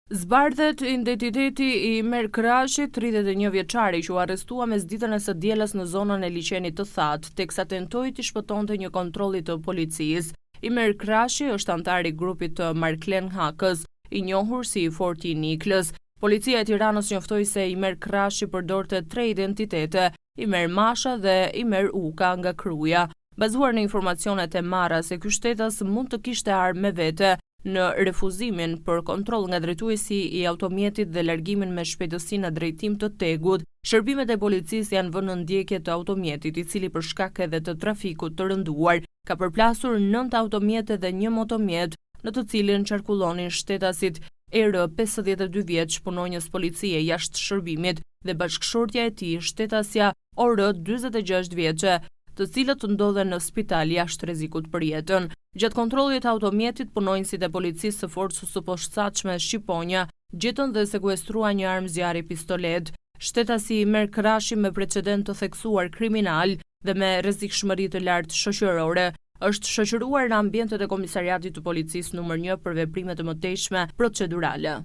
Zbardhet identiteti i Imer Krashit, 31 vjeçari, që u arrestua mesditën e së dielës në zonën e liçenit të Thatë, teksa tentoi të shpëtonte një kontrolli të policisë. Imer Krashi është antar i grupit të Marklen Hakës, i njohur si Forti i Niklës. Policia e Tiranës njoftoi se Imer Krashi përdorte 3 identitete, Imer Masha dhe Imer Uka nga Kruja, bazuar në informacionet e marra se ky shtetas mund të kishte armë me vete në refuzimin për kontroll nga drejtuesi i automjetit dhe largimin me shpejtësi në drejtim të Tegut. Shërbimet e policisë janë vënë në ndjekje të automjetit, i cili për shkak edhe të trafikut të rënduar ka përplasur 9 automjete dhe 1 motomjet, në të cilin qarkullonin shtetasit ER 52 vjeç, punonjës policie jashtë shërbimit, dhe bashkëshortja e tij, shtetasja OR 46 vjeçe, të cilët ndodhen në spital jashtë rrezikut për jetën. Gjatë kontrollit të automjetit, punonjësit e policisë së forcës së posaçme Shqiponja gjetën dhe sekuestruan një armë zjarri pistolet. Shtetasi Imer Krashi, me precedent të theksuar kriminal dhe me rrezikshmëri të lartë shoqërore, është shoqëruar në ambientet e komisariatit të policisë numër 1 për veprime të mëtejshme procedurale.